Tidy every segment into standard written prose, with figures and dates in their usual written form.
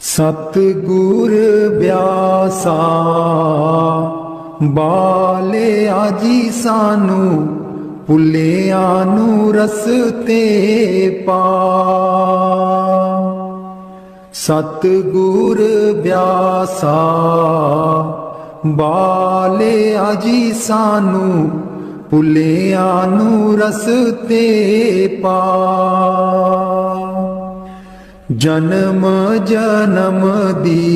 सतगुर ब्यासा बाले आजी सानू भुलियानू रस्ते पा। सतगुर ब्यासा बाले आजी सानू भुलियानू रस्ते पा। जन्म जन्म दी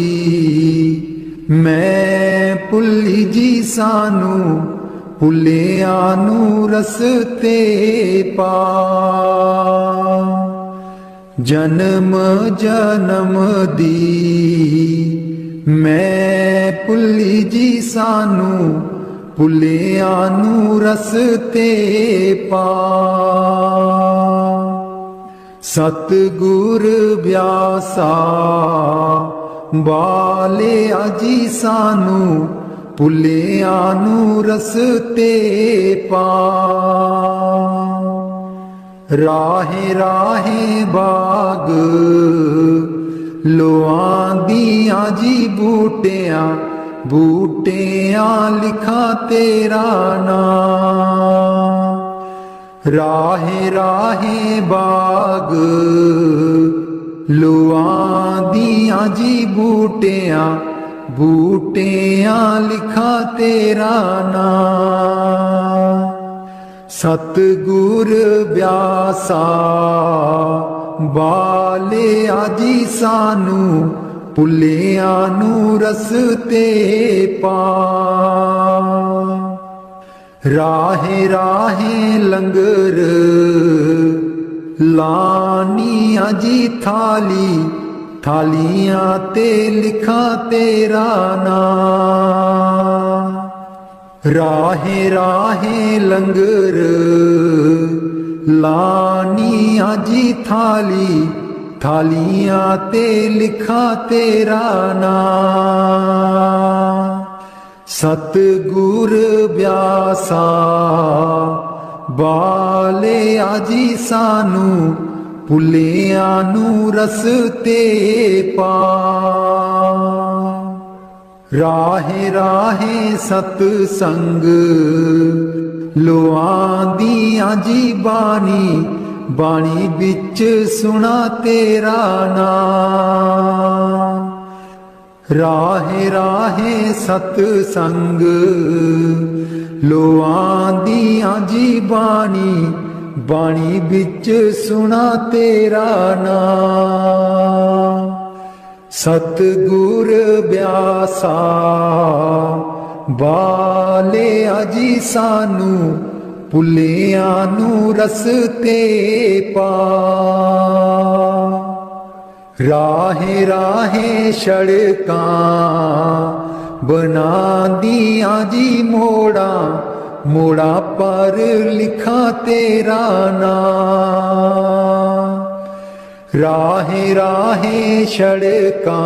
मैं भुली जी सानू भुलियानू रस्ते पा। जन्म जन्म दी मैं भुली जी सानू भुलियानू रस्ते पा। सतगुर ब्यासा बाले आजी सानू भुलियानू रस्ते पा। राहे राहे बाग लोआंदियां जी बूटियां बूटियां लिखा तेरा नाम। राहे राहे बाग लुआंदियां जी बूटियां बूटियां लिखा तेरा नाम। सतगुर ब्यासा बाले आजी सानू भुलियानू रस्ते पा। राहे राहे लंगर लानियां जी थाली थालियां ते लिखा तेरा नाम। राहे राहे लंगर लानियां जी थाली थालियां ते लिखा तेरा नाम। सतगुर ब्यासा बाले आजी सानू भुलियानू रस्ते पा। राहे राहे सतसंग लुआंदियां जी बानी बानी बिच सुना तेरा नाम। राहे राहे सतसंग लुआंदियां जी बानी बानी बिच सुना तेरा नाम। सतगुर ब्यासा बाले आजी सानू भुलियानू रस्ते पा। राहे राहे सड़कां बनांदियां जी मोड़ा मोड़ा पर लिखा तेरा नाम। राहे राहे सड़कां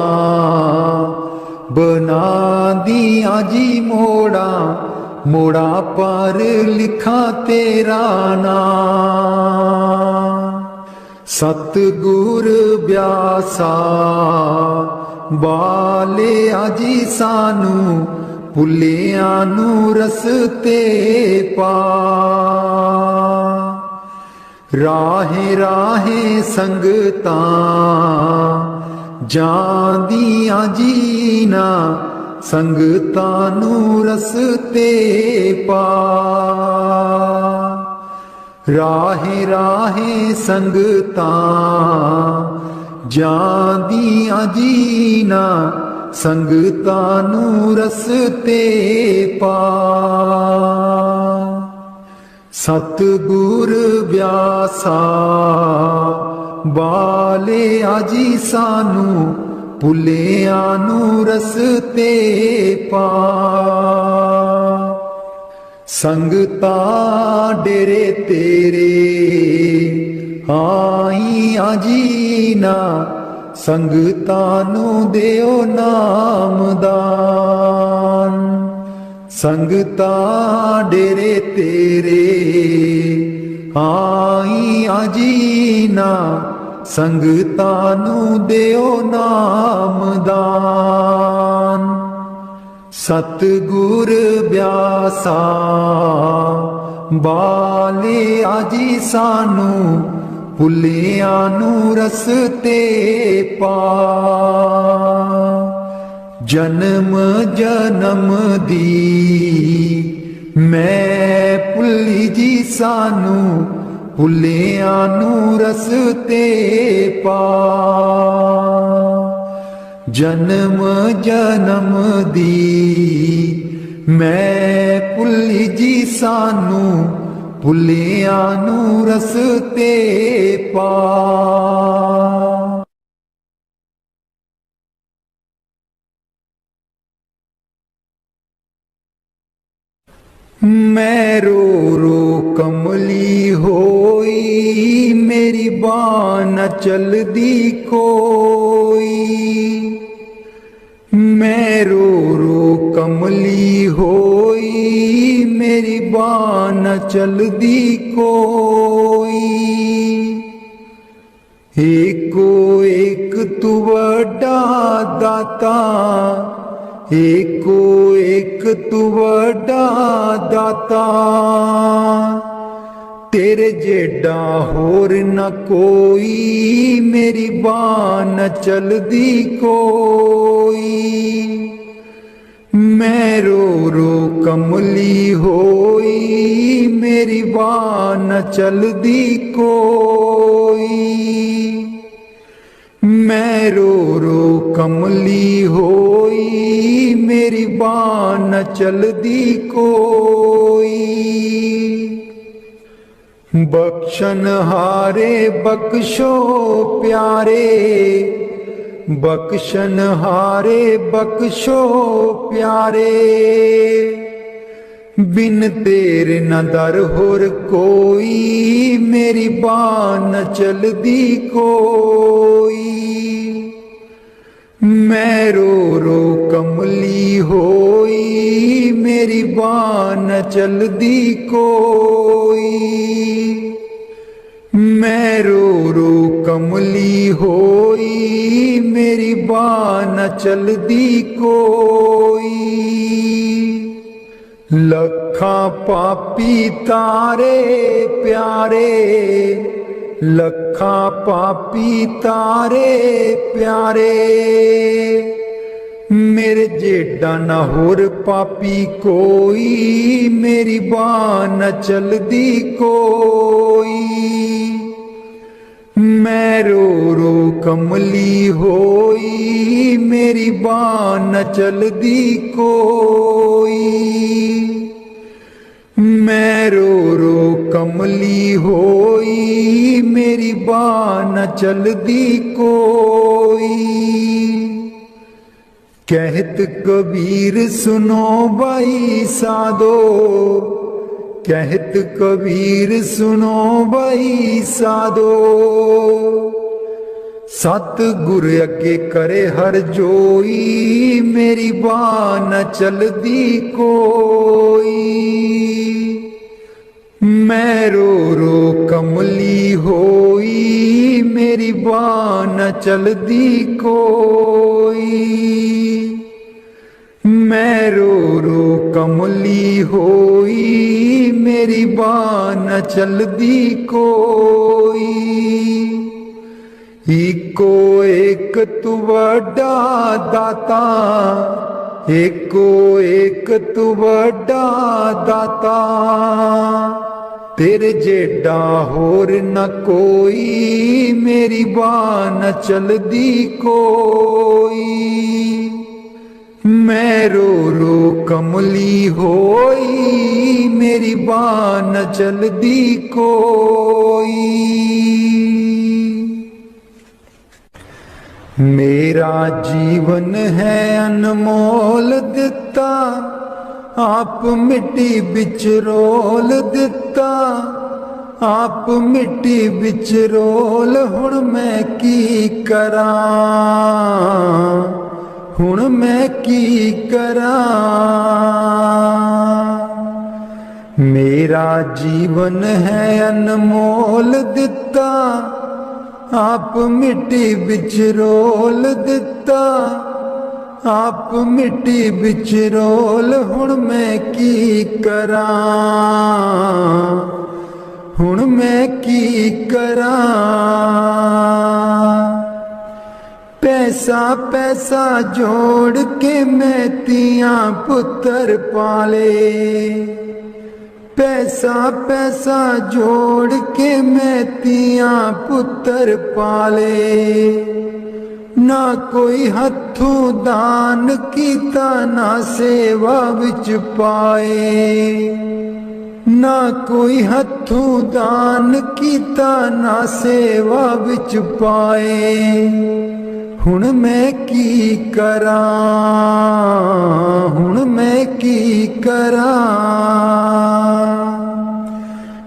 बनांदियां जी मोड़ा मोड़ा पर लिखा तेरा नाम। सतगुर ब्यासा बाले आजी सानू भुलियानू रस्ते पा। राहे राहे संगतां जांदियां जीना संगतां नू रस्ते पा। राहे राहे संगतां जांदियां जीना संगतां नू रस्ते पा। सतगुर ब्यासा बाले आजी सानू भुलियानू रस्ते पा। संगतां डेरे तेरे आईयां जीना संगतां नू देओ नामदान। संगतां डेरे तेरे आईयां जीना ਸੰਗਤਾਂ ਨੂੰ ਦਿਓ ਨਾਮਦਾਨ। ਸਤਿਗੁਰ ਬਿਆਸਾ ਬਾਲਿਆ ਜੀ ਸਾਨੂੰ, ਭੁੱਲਿਆਂ ਨੂੰ ਰਸਤੇ ਪਾ। ਜਨਮ ਜਨਮ ਦੀ ਮੈਂ ਭੁੱਲੀ ਜੀ ਸਾਨੂੰ, ਭੁੱਲਿਆਂ ਨੂੰ ਰਸਤੇ ਪਾ। ਜਨਮ ਜਨਮ ਦੀ ਮੈਂ ਭੁੱਲੀ ਜੀ ਸਾਨੂੰ, ਭੁੱਲਿਆਂ ਨੂੰ ਰਸਤੇ ਪਾ। मैं रो रो कमली होई, मेरी बाँ न चलदी कोई। मैं रो रो कमली होई, मेरी बाँ न चलदी कोई। एको एक तू वड्डा दाता, एको एक तू वड्डा दाता। तेरे जेडा होर न कोई, मेरी बाँ न चलदी कोई। मैं रो रो कमली होई, मेरी बाँ न चलदी कोई। मैं रो रो कमली होई, मेरी बाँ न चलदी कोई। बख्शन हारे बख्शो प्यारे, बख्शन हारे बख्शो प्यारे। बिन तेरे न दर होर कोई, मेरी बाँ न चलदी कोई। मैं रो रो कमली होई, मेरी बाँ न चलदी कोई। मैं रो रो कमली होई, मेरी बाँ न चलदी कोई। लखा पापी तारे प्यारे, लखा पापी तारे प्यारे। मेरे जेडा न होर पापी कोई, मेरी बाँ न चलदी कोई। मैं रो रो कमली होई, मेरी बाँ न चलदी कोई। मैं रो रो कमली होई, मेरी बाँ न चलदी कोई। कहत कबीर सुनो भाई साधो, कहत कबीर सुनो भाई साधो। सतगुर अगे करे हर जोई, मेरी बाँ न चलदी कोई। मैं रो रो कमली होई, मेरी बाँ न चलदी कोई। मैं रो रो कमली होई, मेरी बाँ न चलदी कोई। एको एक तू वड्डा दाता, एको एक तू वड्डा दाता। तेरे जेडा होर न कोई, मेरी बाँ न चलदी कोई। मैं रो रो कमली होई, मेरी बाँ न चलदी कोई। मेरा जीवन है अनमोल दिता, आप मिट्टी बिच रोल दिता। आप मिट्टी बिच रोल, हुण मैं की करां, हुण मैं की करां। मेरा जीवन है अनमोल दिता, आप मिट्टी विच रोल दिता, आप मिट्टी विच रोल। हुण मैं की करां, हुण मैं की करां। पैसा पैसा जोड़ के मैं तियां पुत्र पाले, पैसा पैसा जोड़ के मैं तियां पुत्र पाले। ना कोई हथों दान कीता, ना सेवा विच पाए, ना कोई हथों दान कीता, ना सेवा विच पाए। हुण मैं की करां, हुण मैं की करां।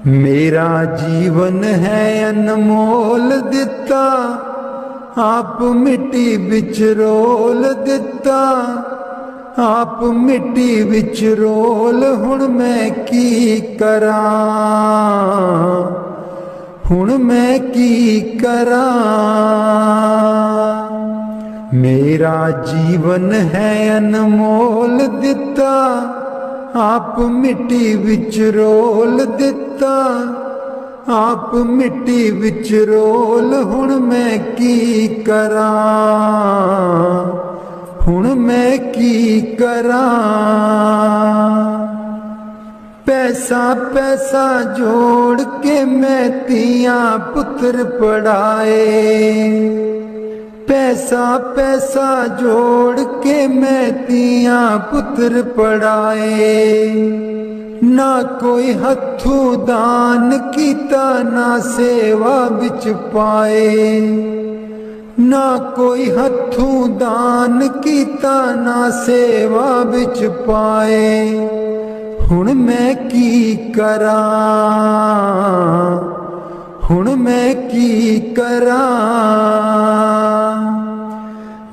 मेरा जीवन है अनमोल दिता, आप मिट्टी विच रोल दिता, आप मिट्टी विच रोल। हुण मैं की करां, हुण मैं की करां। मेरा जीवन है अनमोल दिता, आप मिट्टी विच रोल दिता, आप मिट्टी विच रोल। हुण मैं की करां, हुण मैं की करां। पैसा पैसा जोड़ के मैं तियां पुत्र पढ़ाए, पैसा पैसा जोड़ के मैं तियां पुत्र पढ़ाए। ना कोई हथों दान कीता, ना सेवा विच पाए, ना कोई हथों दान कीता, ना सेवा विच पाए। हुण मैं की करां, हुण मैं की करां।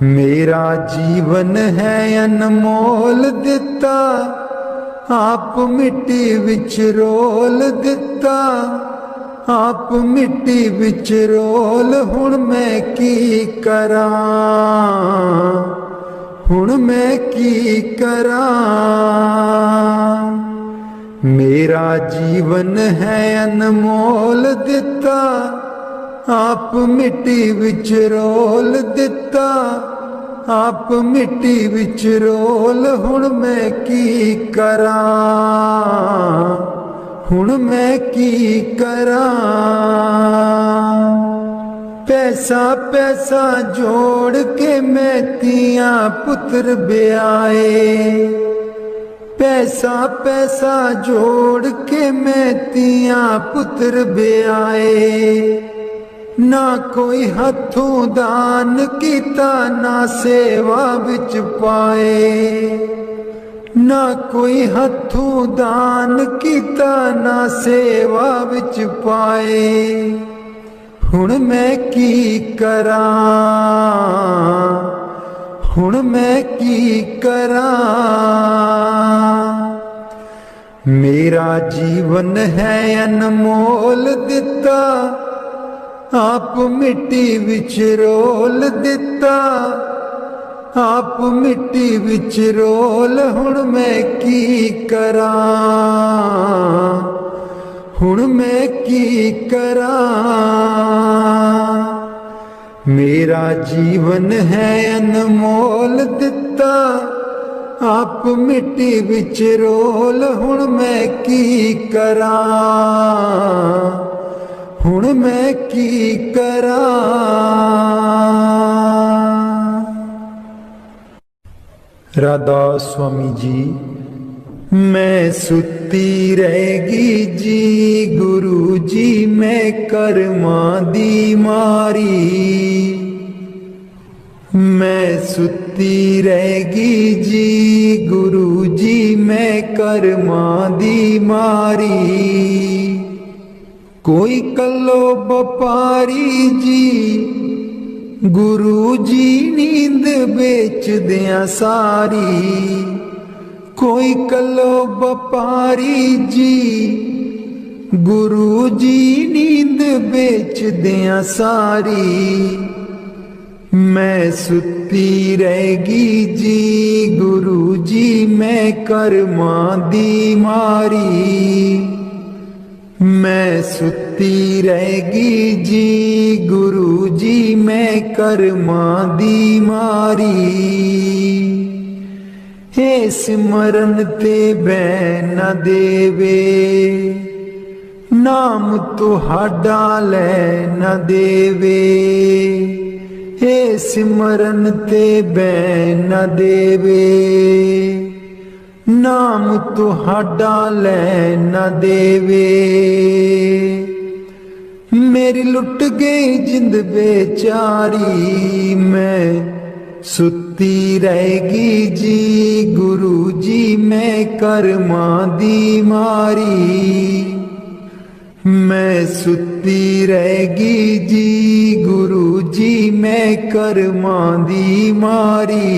मेरा जीवन है अनमोल दिता, आप मिट्टी विच रोल दिता, आप मिट्टी विच रोल। हुण मैं की करां, हुण मैं की करां। मेरा जीवन है अनमोल दिता, आप मिट्टी विच रोल दिता, आप मिट्टी विच रोल। हुण मैं की करां, हुण मैं की करां। पैसा पैसा जोड़ के मैं तियां पुत्र ब्याए, पैसा पैसा जोड़ के मैं तियां पुत्र ब्याए। ना कोई हथों दान कीता, ना सेवा विच पाए, ना कोई हथों दान कीता, ना सेवा विच पाए। हुण मैं की करां, हुण मैं की करां। मेरा जीवन है अनमोल दिता, आप मिट्टी विच रोल दिता, आप मिट्टी विच रोल। हुण मैं की करां, हुण मैं की करां। मेरा जीवन है अनमोल दिता, आप मिट्टी विच रोल। हुण मैं की करां, हुण मैं की करां। राधा स्वामी जी। मैं सुती रहेगी जी गुरु जी, मैं कर्मा दी मारी। मैं सुती रहेगी जी गुरु जी, मैं कर्मा दी मारी। कोई कलो व्यापारी जी गुरु जी, नींद बेच दिया सारी। कोई कलो व्यापारी जी गुरु जी नींद बेच दिया सारी, मैं सुती रहेगी जी गुरु जी मैं कर्मा दी मारी। मैं सुती रहेगी जी गुरु जी मैं कर्मा दी मारी। हे सिमरन ते बैन न देवे, नाम तुहाडा लै न देवे। हे सिमरन ते बैन न देवे, नाम तुहाडा लै न देवे। मेरी लुट गई जिंद बेचारी, मैं सुती रहेगी जी गुरु जी मैं कर्मा दी मारी। मैं सुती रहेगी जी गुरु जी मैं कर्मा दी मारी।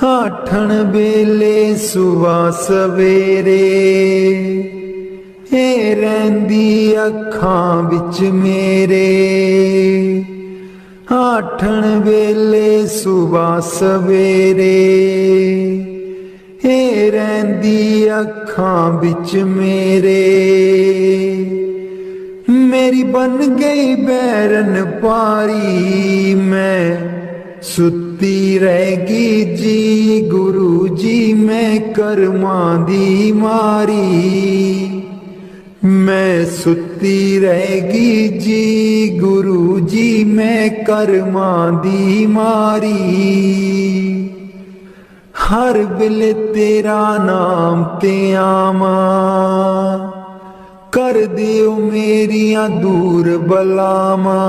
आठन वेले सुबह सवेरे, हे रहिंदी अखां विच मेरे। आठन वेले सुबह सवेरे, हे रहिंदी अखां विच मेरे। मेरी बन गई बैरन पारी, मैं सुती रहेगी जी गुरु जी मैं कर्मा दी मारी। मैं सुती रहेगी जी गुरु जी मैं कर्मा दी मारी। हर बिल तेरा नाम ते आवा, कर दियो मेरियां दूर बलावा।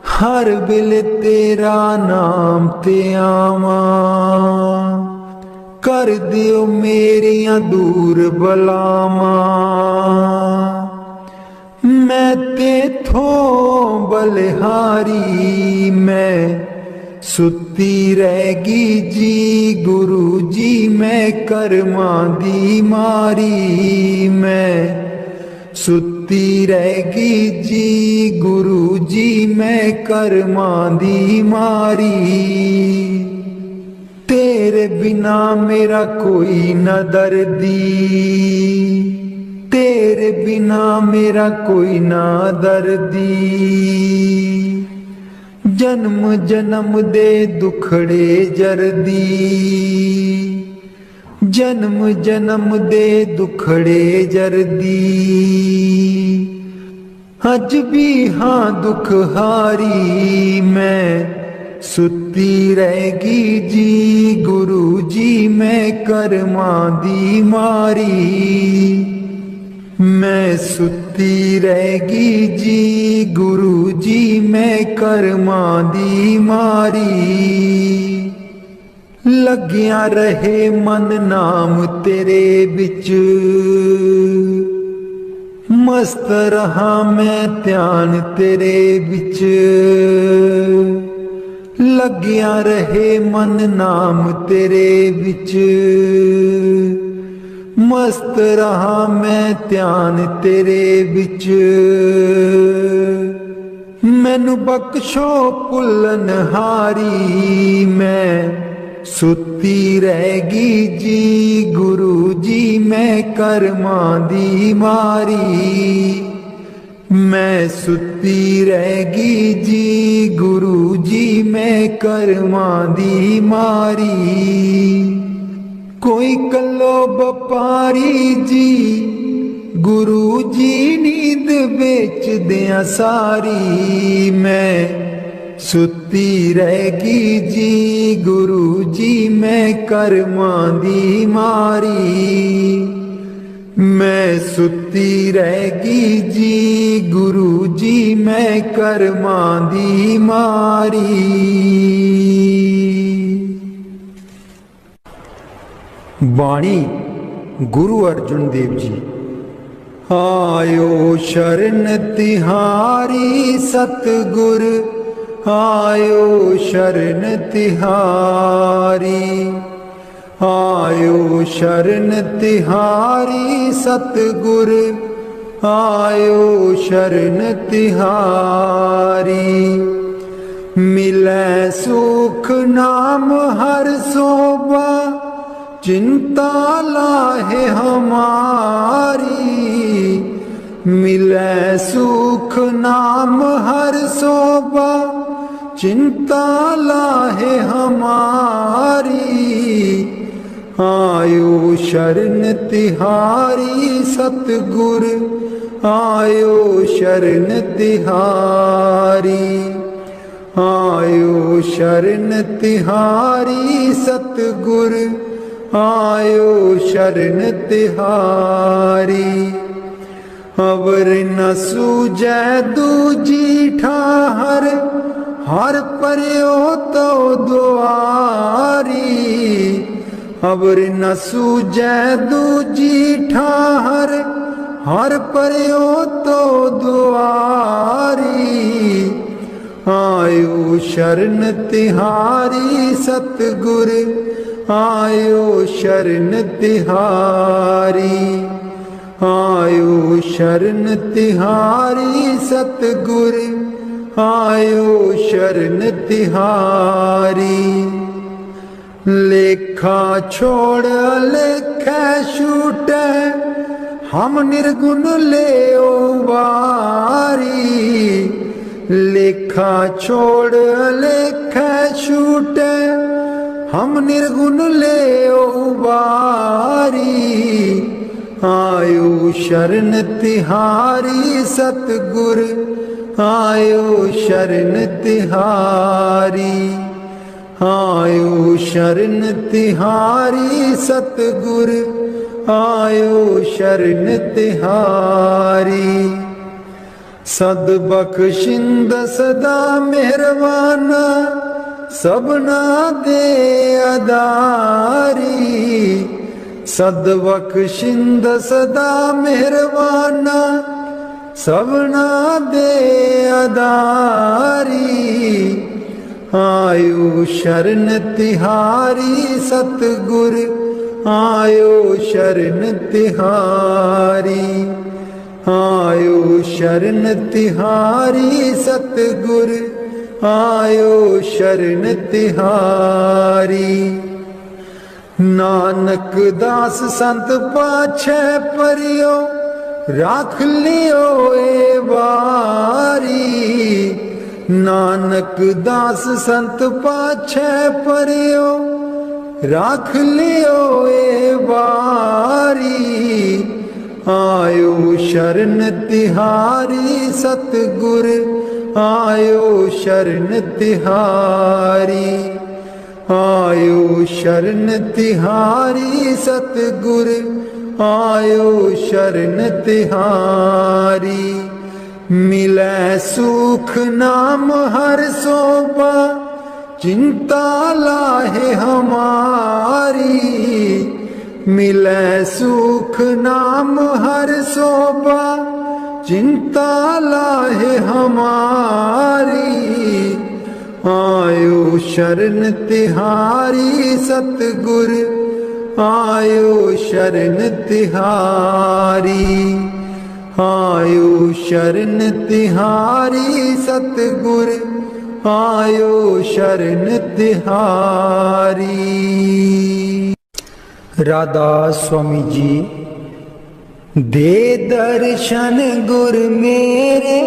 हर बिल तेरा नाम ते आवा, कर दियो मेरियां दूर बलावा। मैं तेथों बलिहारी, मैं सुती रहेगी जी गुरु जी मैं कर्मा दी मारी। मैं सुती रहेगी जी गुरु जी मैं कर्मा दी मारी। तेरे बिना मेरा कोई न दर्दी, तेरे बिना मेरा कोई ना दर्दी। जन्म जन्म दे दुखड़े जरदी, जन्म जन्म दे दुखड़े जरदी। अज भी हाँ दुख हारी, मैं सुती रहेगी जी गुरु जी मैं कर्मा दी मारी। मैं सुती रहेगी जी गुरु जी मैं कर्मा दी मारी। लग्या रहे मन नाम तेरे बिच, मस्त रहा मैं ध्यान तेरे बिच। लग्या रहे मन नाम तेरे बिच, मस्त रहा मैं ध्यान तेरे बिच। मैनू बख्शो भुल्लन हारी, मैं सुती रहेगी जी गुरु जी मैं कर्मा दी मारी। मैं सुती रहेगी जी गुरु जी मैं कर्मा दी मारी। कोई कलो बपारी जी गुरु जी नींद बेच दिया सारी। मैं सुती रहेगी जी गुरु जी मैं कर्मा दी मारी। मैं सुती रहेगी जी गुरु जी मैं कर्मा दी मारी। बाणी गुरु अर्जुन देव जी। आयो शरण तिहारी सतगुर, आयो शरण तिहारी। आयो शरण तिहारी सतगुर, आयो शरण तिहारी। मिलै सुख नाम हर शोभा, चिंता लाहे हमारी। मिलै सुख नाम हर शोभा, चिंता लाहे हमारी। आयो शरण तिहारी सतगुर, आयो शरण तिहारी। आयो शरण तिहारी सतगुर, आयो शरण तिहारी। अवर न सूझै दूजी ठाहर, हर पर्यो तो दुआरी। अवर न सूझै दूजी ठाहर, हर पर्यो तो दुआरी। आयो शरण तिहारी सतगुर, आयो शरण तिहारी। आयो शरण तिहारी सतगुर, आयो शरण तिहारी। लेखा छोड़ लेखा छूटे, हम निर्गुण ले वारी। लेखा छोड़ लेखा छूटे, हम निर्गुण ले वारी। आयो शरण तिहारी सतगुर, आयो शरण तिहारी। आयो शरण तिहारी सतगुर, आयो शरण तिहारी। सद बख्शिंद सदा मेहरबाना, सबना दे अदारी। सद बख्शिंद सदा मेहरबाना, सबना दे अदारी। आयो शरण तिहारी सतगुर, आयो शरण तिहारी। आयो शरण तिहारी सतगुर, आयो शरण तिहारी। नानक दास संत पाछे परियो, राख लियो ए बारी। नानक दास संत पाछे परियो, राख लियो ए बारी। आयो शरण तिहारी सतगुर, आयो शरण तिहारी। आयो शरण तिहारी सतगुर, आयो शरण तिहारी। मिलै सुख नाम हर शोभा, चिंता लाहे हमारी। मिलै सुख नाम हर शोभा, चिंता लाहे हमारी। आयो शरण तिहारी सतगुर, आयो शरण तिहारी। आयो शरण तिहारी सतगुर, आयो शरण तिहारी। राधा स्वामी जी। दे दर्शन गुर मेरे,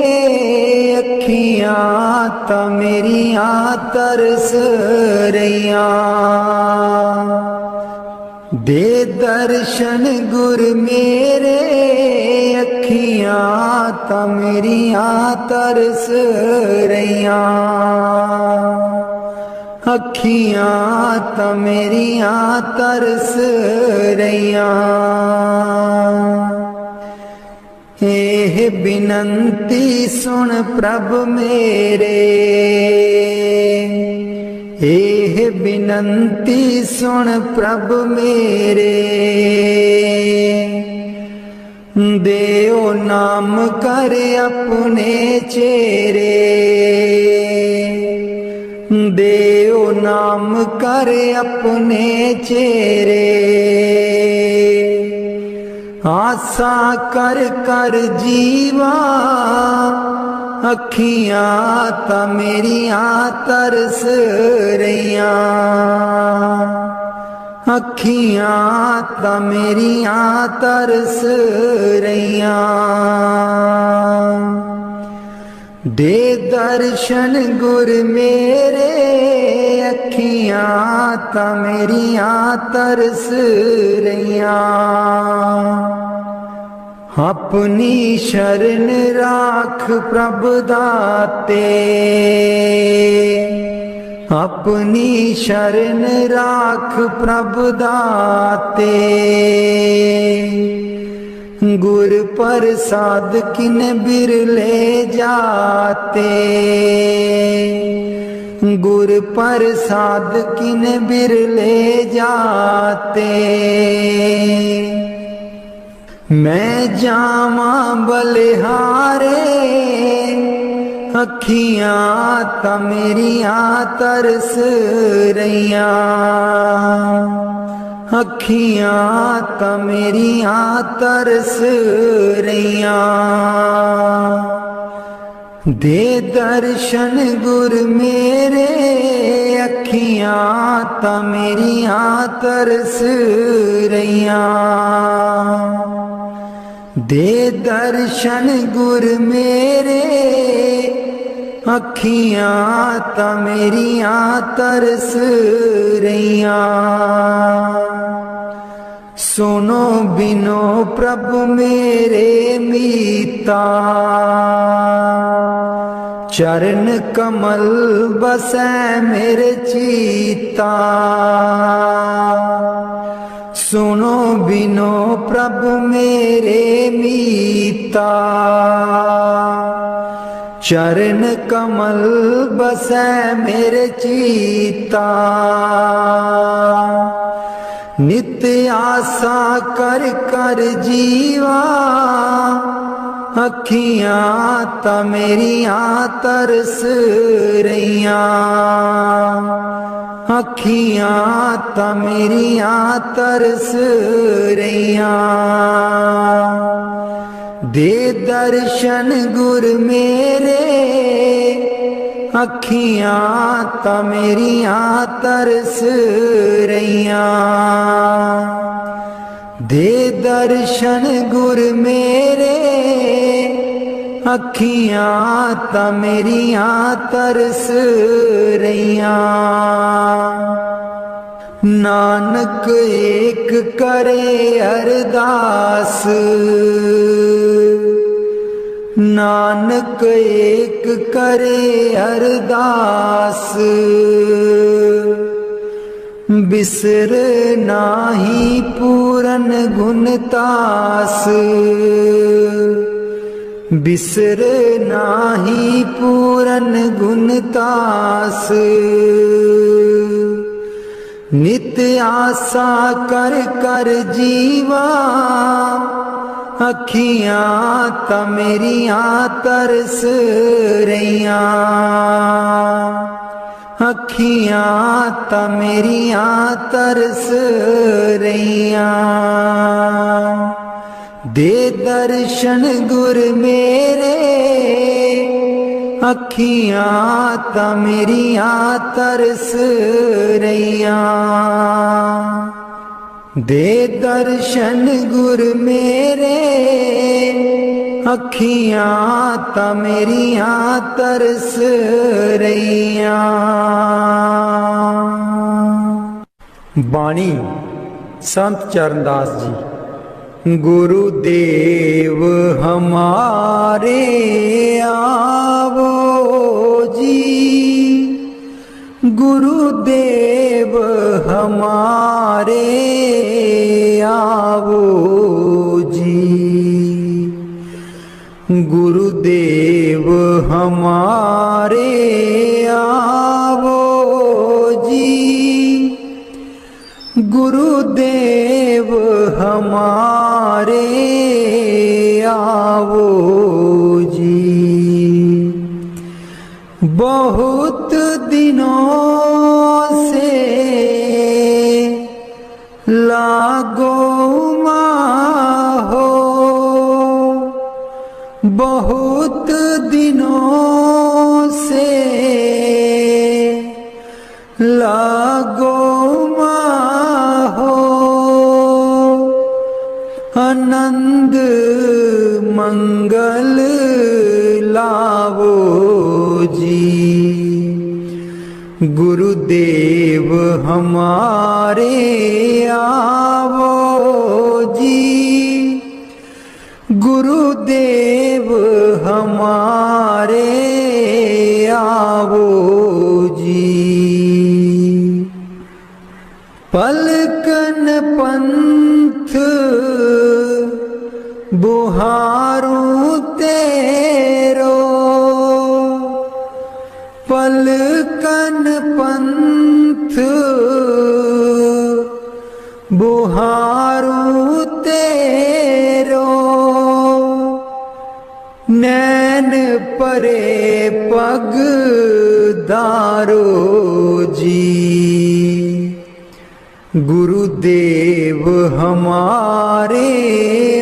अखियां ता मेरियां तरस रहियां। दे दर्शन गुर मेरे, अखियां ता मेरियां तरस रहियां। अखियां ता मेरियां तरस रहियां। एह बिनंती सुन प्रभ मेरे, एह बिनंती सुन प्रभ मेरे। देओ नाम कर अपने चेरे, देओ नाम कर अपने चेरे, आसा कर कर जीवा अखियां ता मेरियां तरस रहियां, अखियां ता मेरियां तरस रहियां। दे दर्शन गुर मेरे, अखियां ता मेरियां तरस रहियां। अपनी शरण राख प्रभ दाते, अपनी शरण राख प्रभ दाते। गुर प्रसाद किन बिरले जाते, गुर प्रसाद किन बिरले जाते। मैं जावा बलिहारे, अखियां ता मेरियां तरस रहियां, अखियां ता मेरियां तरस रहियां। दे दर्शन गुर मेरे, अखियां ता मेरियां तरस रहियां। दे दर्शन गुर मेरे, अखियां ता मेरियां तरस रहियां। सुनो बिनो प्रभु मेरे मीता, चरण कमल बसै मेरे चीता। सुनो बिनो प्रभु मेरे मीता, चरण कमल बसै मेरे चीता। नित्य आशा कर कर जीवा, अखियां ता मेरियां तरस रहियां, अखियां ता मेरियां तरस रहियां। दे दर्शन गुर मेरे, अखियां ता मेरियां तरस रहियां। दे दर्शन गुर मेरे, अखियां ता मेरियां तरस रहियां। नानक एक करे अरदास, नानक एक करे अरदास। बिसर नाही पूरन गुणतास, बिसर नाही पूरन गुणतास। नित्य आशा कर कर जीवा, अखियां ता मेरियां तरस रहियां, अखियां ता मेरियां तरस रहियां। दे दर्शन गुर मेरे, अखियां ता मेरियां तरस रहियां। दे दर्शन गुर मेरे, अखियां ता मेरियां तरस रहियां। बाणी संत चरणदास जी। गुरुदेव हमारे आवो जी, गुरुदेव हमारे आवो जी, गुरुदेव हमारे आवो जी, गुरुदेव हमारे आवो जी। बहुत दिनों से लागो हो, बहुत दिनों से लागो हो, आनंद मंगल लावो जी। गुरुदेव हमारे आवो जी, गुरुदेव हमारे आवो जी। पलकन पंथ बुहारूं तेरो, पलकन पंथ बुहारूं तेरो, नैन परे पग दारो जी। गुरुदेव हमारे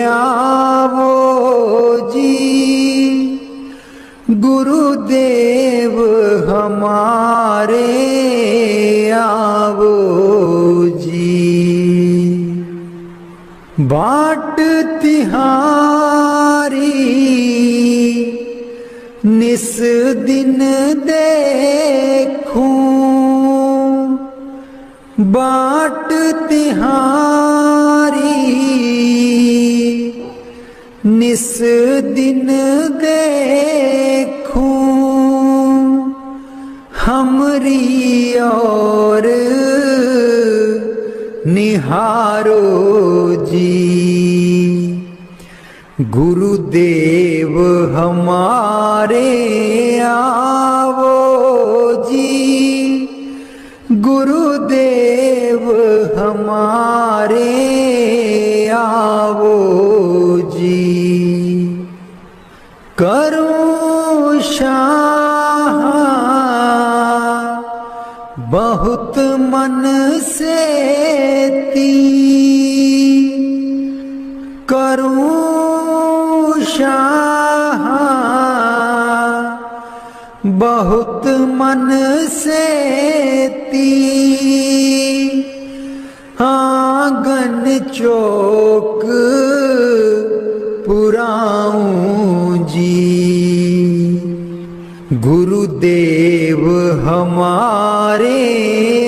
आवो जी, गुरुदेव हमारे आवो जी। बाट तिहारी निस दिन देखूं, बाट तिहारी निस दिन देखूं, हमरी और निहारो जी। गुरुदेव हमारे आवो जी, गुरुदेव हमारे आवो जी। करूं शाह बहुत मन से ती, करूं शाह बहुत मन से ती, आंगन चौक पुराऊं जी। गुरुदेव हमारे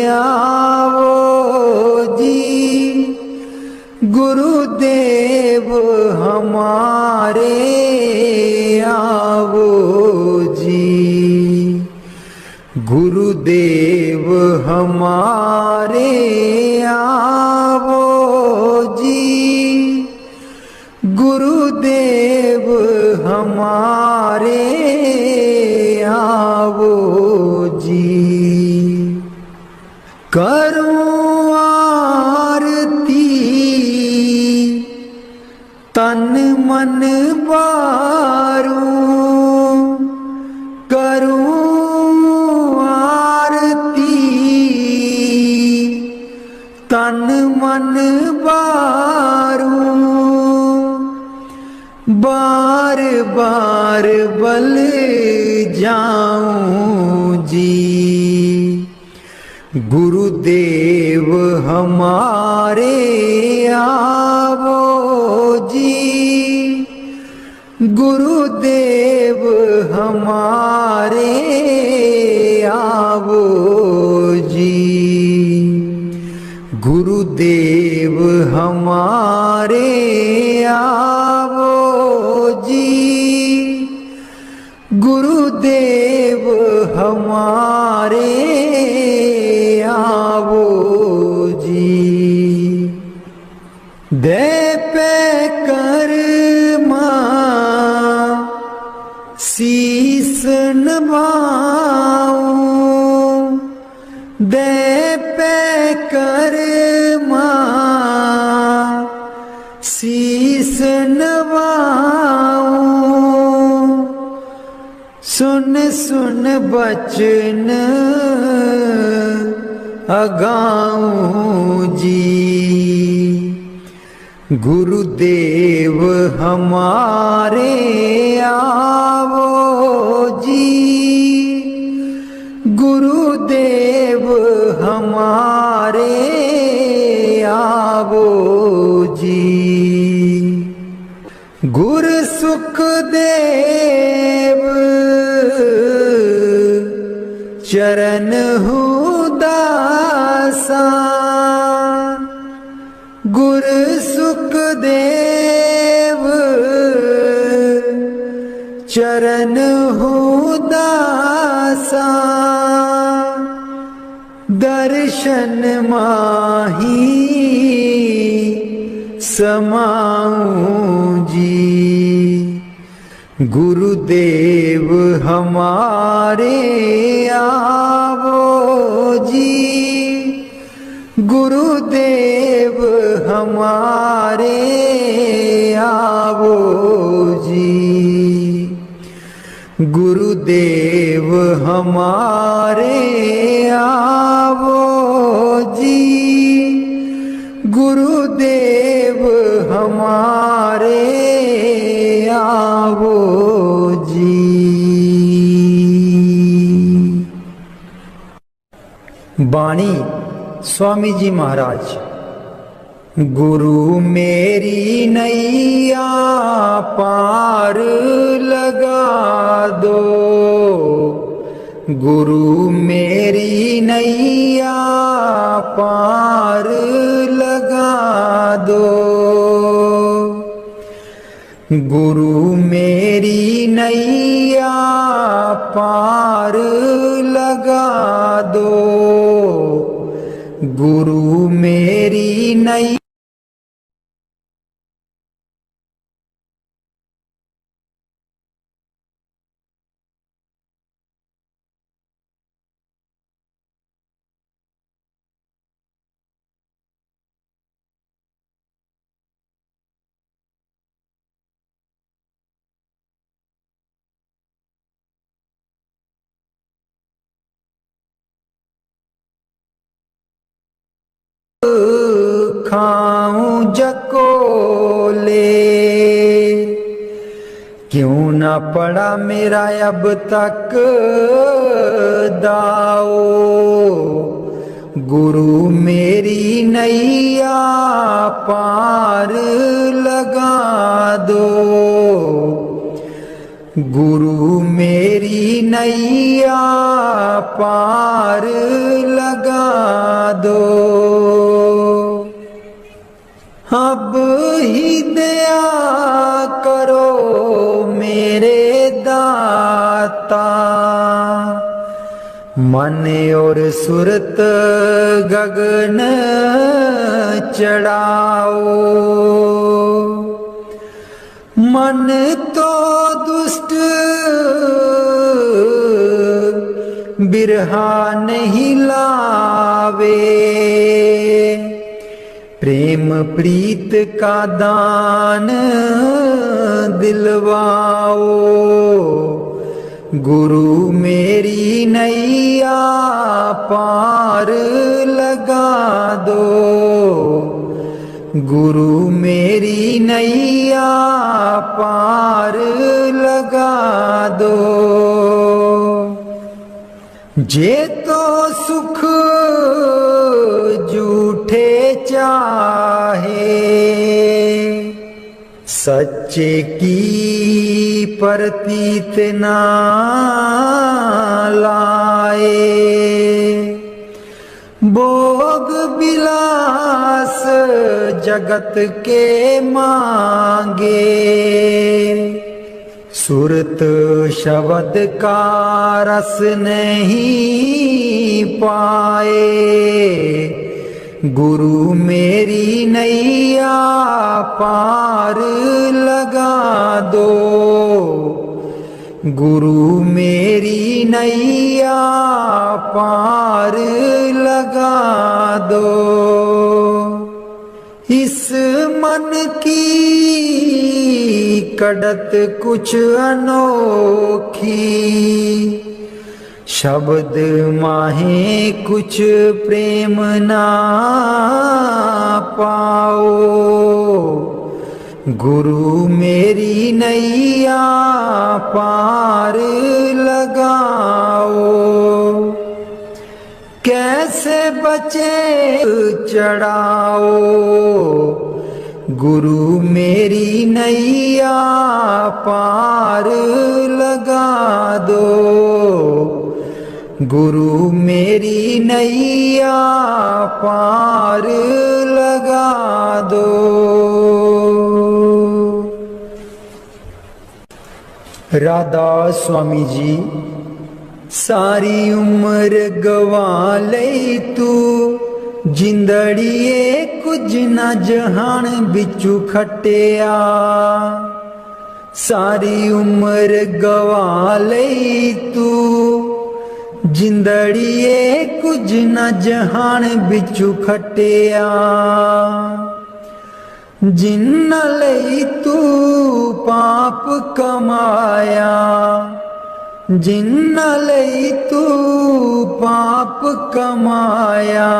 आवो जी, गुरुदेव हमारे आवो जी। गुरुदेव हमारे आवो जी, गुरुदेव हमारे आवो जी। करूं आरती तन मन बारूं, करूं आरती तन मन बारूं, बार बार बल जाऊं जी। गुरुदेव हमारे आवो जी, गुरुदेव हमारे आवो जी। गुरुदेव हमारे आवो जी, गुरुदेव हमारे आवो जी। दे पे कर्मा शीस नभाऊं, दे पे कर्मा शीस नभाऊं, सुन सुन बचन अगाऊं जी। गुरुदेव हमारे आवो जी, गुरुदेव हमारे आवो जी। गुरु सुखदेव चरण दासा, गुरु सुखदेव चरण दासा। दर्शन माही समाऊं जी। गुरुदेव हमारे आवो जी, गुरुदेव हमारे आवो जी। गुरुदेव हमारे आवो जी, गुरुदेव हमारे आवो जी। बाणी स्वामी जी महाराज। गुरु मेरी नैया पार लगा दो, गुरु मेरी नैया पार लगा दो। गुरु मेरी नैया पार लगा दो, गुरु मेरी नैया। खाऊं जकोले, क्यों ना पड़ा मेरा अब तक दाओ। गुरु मेरी नैया पार लगा दो, गुरु मेरी नैया पार लगा दो। अब ही दया करो मेरे दाता, मन और सुरत गगन चढ़ाओ। मन तो दुष्ट बिरहा नहीं लावे, प्रेम प्रीत का दान दिलवाओ। गुरु मेरी नैया पार लगा दो, गुरु मेरी नैया पार लगा दो। जे तो सुख झूठे चाहे, सच्चे की प्रतीत ना लाए। भोग विलास जगत के मांगे, सुरत शब्द का रस नहीं पाए। गुरु मेरी नैया पार लगा दो, गुरु मेरी नैया पार लगा दो। इस मन की कड़त कुछ अनोखी, शब्द माहे कुछ प्रेम ना पाओ, गुरु मेरी नैया पार लगाओ। कैसे बचे चढ़ाओ, गुरु मेरी नैया पार लगा दो, गुरु मेरी नैया पार लगा दो। राधा स्वामी जी सारी उम्र गवा लई तू, जिंदड़िए कुछ न जहान बिचू खटिया। सारी उम्र गवा लई तू, जिंदड़िए कुछ न जहान बिचू खटिया। जिन्ना लई तू पाप कमाया, जिन्ना लई तू पाप कमाया।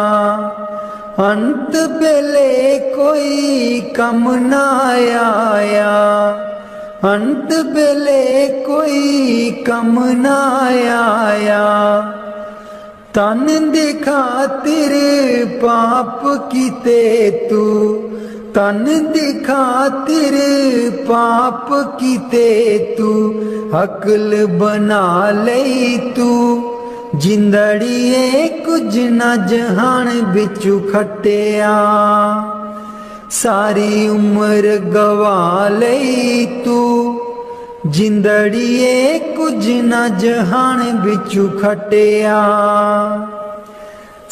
अंत बेले कोई कम ना आया, अंत बेले कोई कम ना आया। तन दी खातिर पाप कीते तू, तन दी खातिर पाप कीते तू। अकल बना लई तू, जिंदड़िए कुछ न जहान बिचू खटिया। सारी उम्र गवा लई तू, जिंदड़िए कुछ न जहान बिचू खटिया।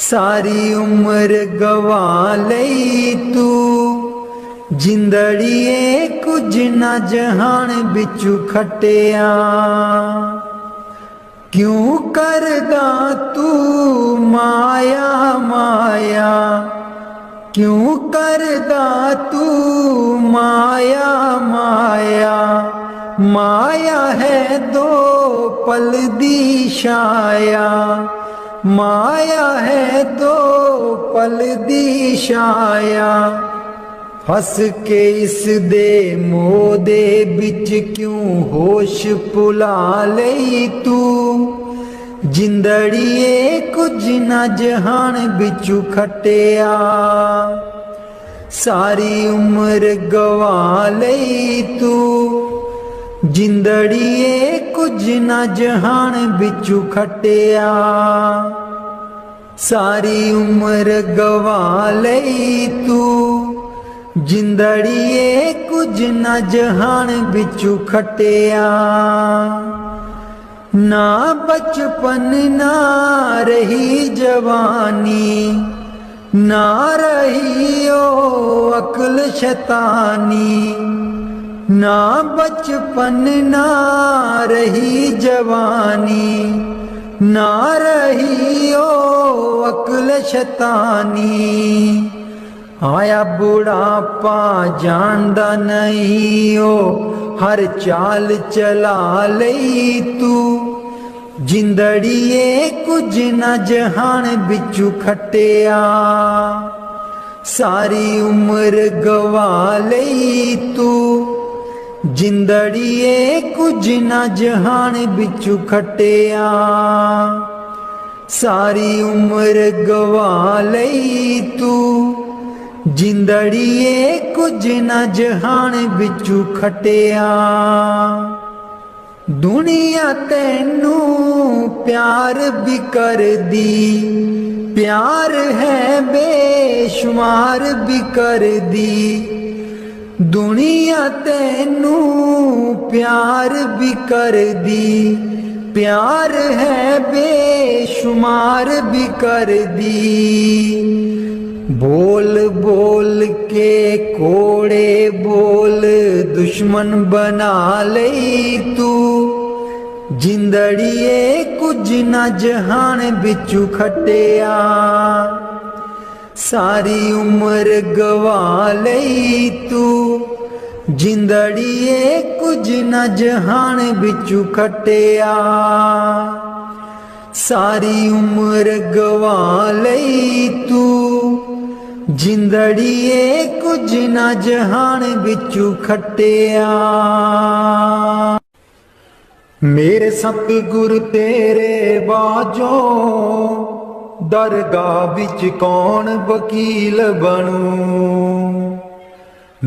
सारी उम्र गवा लई तू, जिंदड़िए कुछ न जहान बिचू खटिया। क्यों करदा तू माया माया, क्यों करदा तू माया माया। माया है दो पल दी छाया, माया है दो पल दी छाया। हस के इस दे मोह दे बिच क्यों होश भुला लई तू। जिंदड़िए कुछ न जहान बिचू खटिया। सारी उम्र गवा लई तू, जिंदड़िए कुछ न जहान बिचू खटिया। सारी उम्र गवा लई तू, जिंदड़िए कुछ न जहान बिचू खटिया। ना बचपन ना रही जवानी, ना रही ओ अक्ल शैतानी। ना बचपन ना रही जवानी, ना रही ओ अक्ल शैतानी। आया बुढ़ापा जानदा नहीं ओ हर चाल चला लई तू। जिंदड़िए कुछ न जहान बिचू खटिया। सारी उम्र गवा लई तू, जिंदड़िए कुछ न जहान बिचू खटिया। सारी उम्र गवा लई तू, जिंदड़िए कुछ न जहान बिचू खटिया। दुनिया तैनू प्यार भी कर दी, प्यार है बेशुमार भी कर दी। दुनिया तैनू प्यार भी कर दी, प्यार है बेशुमार भी कर दी। बोल बोल के कोड़े बोल दुश्मन बना लई तू। जिंदड़िए कुछ न जहान बिचू खटिया। सारी उम्र गवा लई तू, जिंदड़िए कुछ न जहान बिचू खटिया। सारी उम्र गवा लई तू जिंदड़िए कुछ ना जहान बिचू खटिया। मेरे सतगुर तेरे बाजो दरगाह बिच कौन वकील बनूं।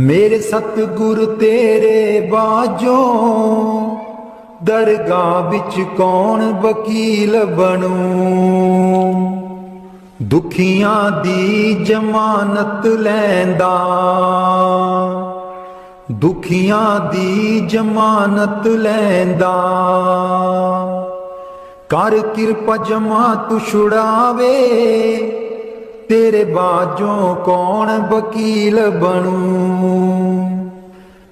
मेरे सतगुर तेरे बाजो दरगाह बिच कौन वकील बनूं। दुखियां दी जमानत लैंदा, दुखियां दी जमानत लैंदा, कर किरपा जमा तू छुड़ावे। तेरे बाजों कौन वकील बनूं।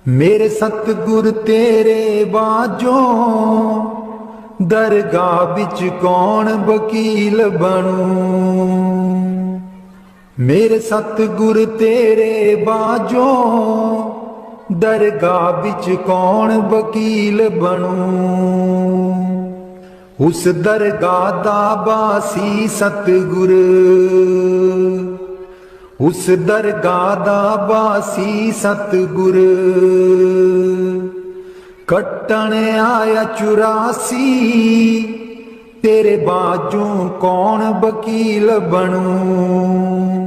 मेरे सतगुर तेरे बाजों दरगाह बिच कौन वकील बनूं। मेरे सतगुर तेरे बाजों दरगाह बिच कौन वकील बनूं। उस दरगाह दा बासी सतगुर, उस दरगाह दा बासी सतगुर कट्टन आया 84। तेरे बाजों कौन वकील बनूं।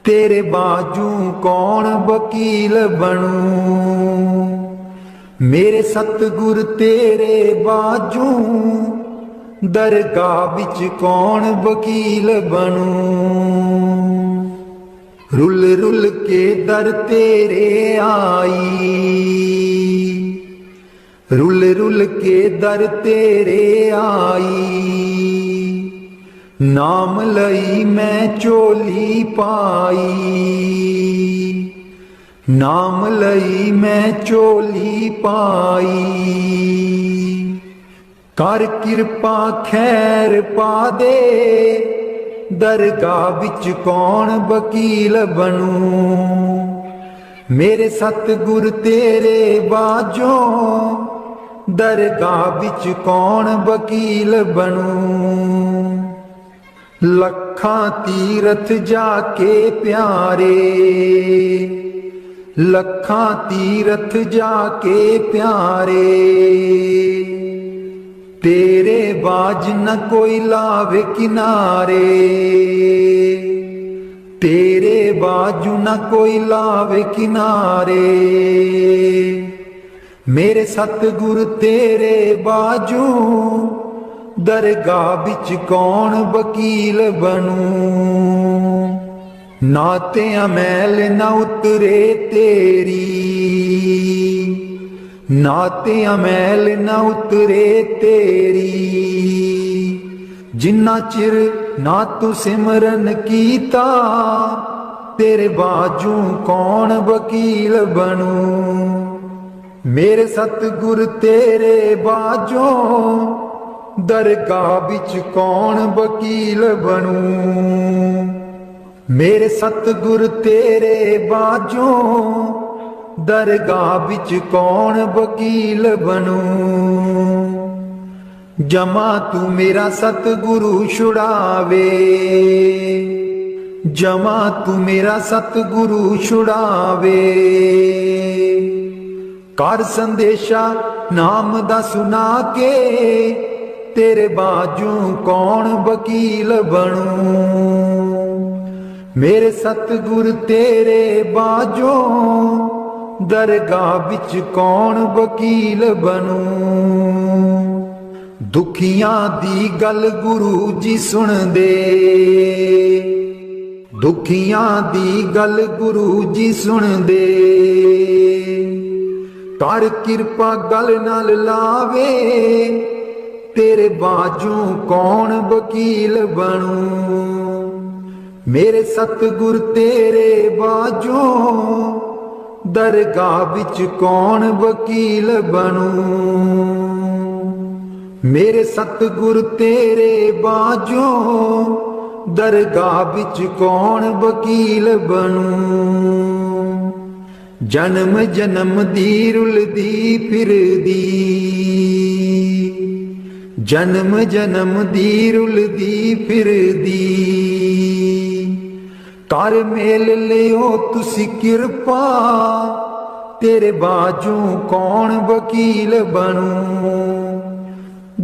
तेरे बाजों कौन वकील बनूं। मेरे सतगुर तेरे बाजों दरगाह बिच कौन वकील बनूं। रुल रुल के दर तेरे आई, रुल रुल के दर तेरे आई। नाम लई मैं चोली पाई, नाम लई मैं चोली पाई। कर किरपा खैर पा दे। दरगाह बिच कौन वकील बनूं। मेरे सतगुर तेरे बाजों दरगाह बिच कौन वकील बनूं। लखां तीरथ जाके प्यारे, लखां तीरथ जाके प्यारे। तेरे बाज न कोई लावे किनारे, तेरे बाजू न कोई लावे किनारे। मेरे सतगुर तेरे बाजू दरगाह बिच कौन वकील बनूं। नाते अमैल न उतरे तेरी, नाते अमैल न उतरे तेरी। जिन्ना चिर ना तू सिमरन कीता। तेरे बाजू कौन वकील बनूं। मेरे सतगुर तेरे बाजों दरगाह बिच कौन वकील बनूं। मेरे सतगुर तेरे बाजों दरगाह बिच कौन वकील बनूं। जमा तू मेरा सतगुरु छुड़ावे, जमा तू मेरा सतगुरु छुड़ावे। कर संदेशा नाम दा सुना के। तेरे बाजू कौन वकील बनूं। मेरे सतगुर तेरे बाजों दरगाह बिच कौन वकील बनूं। दुखियां दी गल गुरु जी सुन दे, दुखियां दी गल गुरु जी सुन दे। कर किरपा गल नाल लावे। तेरे बाजू कौन वकील बनूं। मेरे सतगुर तेरे बाजों दरगाह बिच कौन वकील बनूं। मेरे सतगुर तेरे बाजों दरगाह बिच कौन वकील बनूं। जन्म जन्म दी रुलदी फिरदी, जन्म जन्म दी रुलदी फिरदी कर मेल लियो तुसी किरपा तेरे बाजू कौन वकील बनूं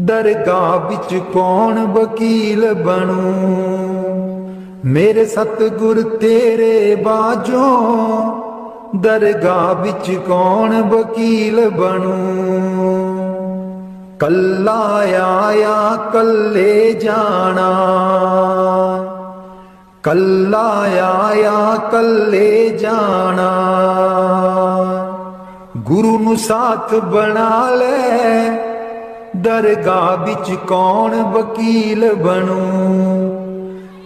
दरगाह बिच कौन वकील बनूं मेरे सतगुर तेरे बाजों दरगाह बिच कौन वकील बनूं कल्ला आया कल्ले जाना कल्ला आया कल्ले जाना गुरु नू साथ बना ले दरगाह बिच कौन वकील बनूं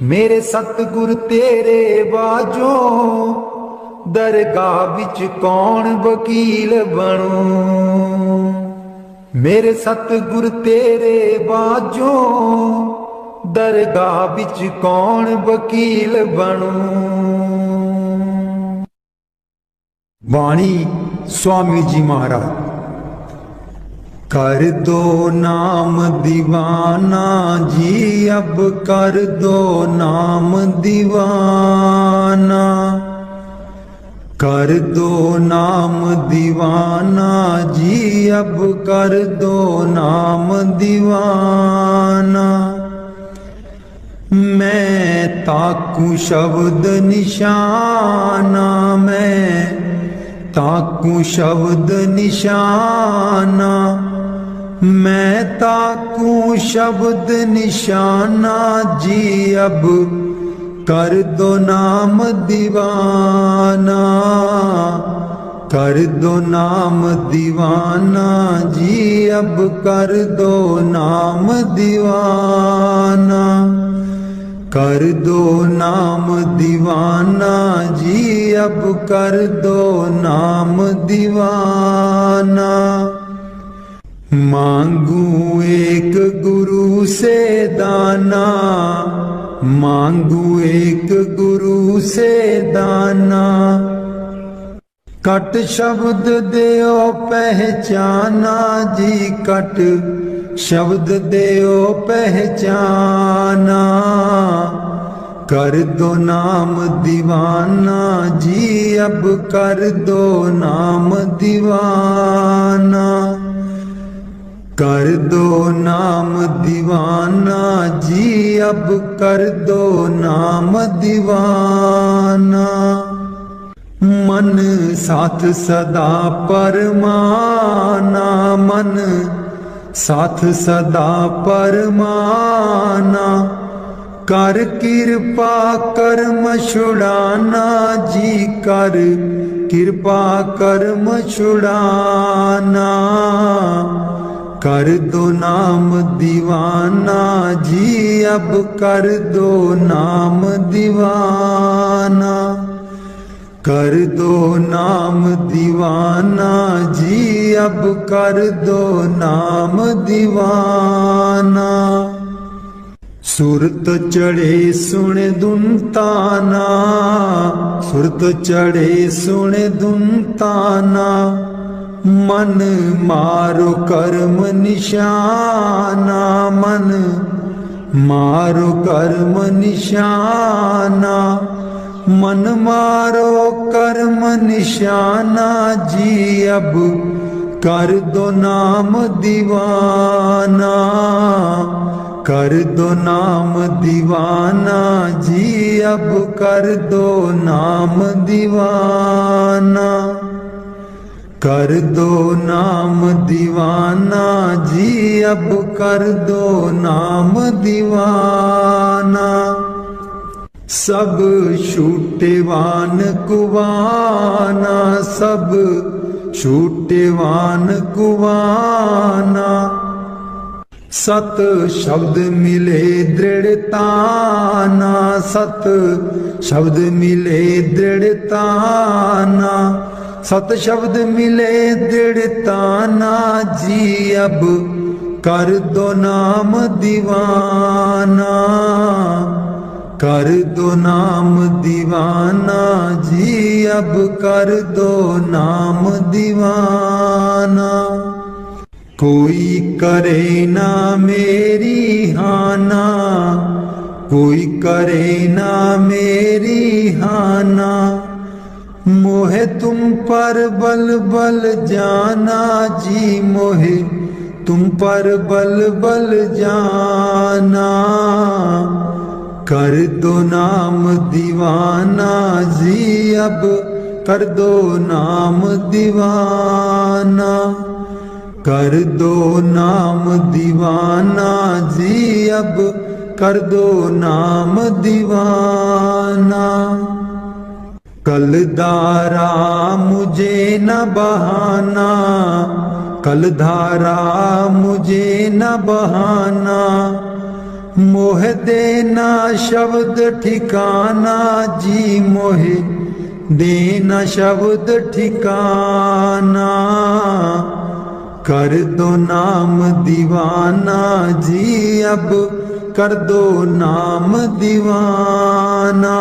मेरे सतगुर तेरे बाजों दरगाह बिच कौन वकील बनूं मेरे सतगुर तेरे बाजों दरगाह बिच कौन वकील बनूं। बाणी स्वामी जी महाराज। कर दो नाम दीवाना जी अब कर दो नाम दीवाना कर दो नाम दीवाना जी अब कर दो नाम दीवाना मैं ताकू शब्द निशाना मैं ताकू शब्द निशाना मैं ताकू शब्द निशाना जी अब कर दो नाम दीवाना कर दो नाम दीवाना जी अब कर दो नाम दीवाना कर दो नाम दीवाना जी अब कर दो नाम दीवाना मांगू एक गुरु से दाना मांगू एक गुरु से दाना कट शब्द देओ पहचाना जी कट शब्द देओ पहचाना कर दो नाम दीवाना जी अब कर दो नाम दीवाना कर दो नाम दीवाना जी अब कर दो नाम दीवाना मन साथ सदा परमाना मन साथ सदा परमाना कर कृपा कर्म छुड़ाना जी कर कृपा कर्म छुड़ाना कर दो नाम दीवाना जी अब कर दो नाम दीवाना कर दो नाम दीवाना जी अब कर दो नाम दीवाना सुरत चढ़े सुन दुनताना सुरत चढ़े सुन दुनताना मन मारो कर्म निशाना मन मारो कर्म निशाना मन मारो कर्म निशाना जी अब कर दो नाम दीवाना कर दो नाम दीवाना जी अब कर दो नाम दीवाना कर दो नाम दीवाना जी अब कर दो नाम दीवाना सब छूटेवान कुवाना सब छूटेवान कुवाना सत शब्द मिले दृढ़ताना सत शब्द मिले दृढ़ताना सत शब्द मिले दृढ़ताना जी अब कर दो नाम दीवाना कर दो नाम दीवाना जी अब कर दो नाम दीवाना कोई करे ना मेरी हाना, कोई करे ना मेरी हाना। मोहे तुम पर बल बल जाना जी, मोहे तुम पर बल बल जाना। कर दो नाम दीवाना जी, अब कर दो नाम दीवाना। कर दो नाम दीवाना जी, अब कर दो नाम दीवाना। कलधारा मुझे न बहाना, कलधारा मुझे न बहाना। मोह देना शब्द ठिकाना जी, मोहे देना शब्द ठिकाना। कर दो नाम दीवाना जी, अब कर दो नाम दीवाना।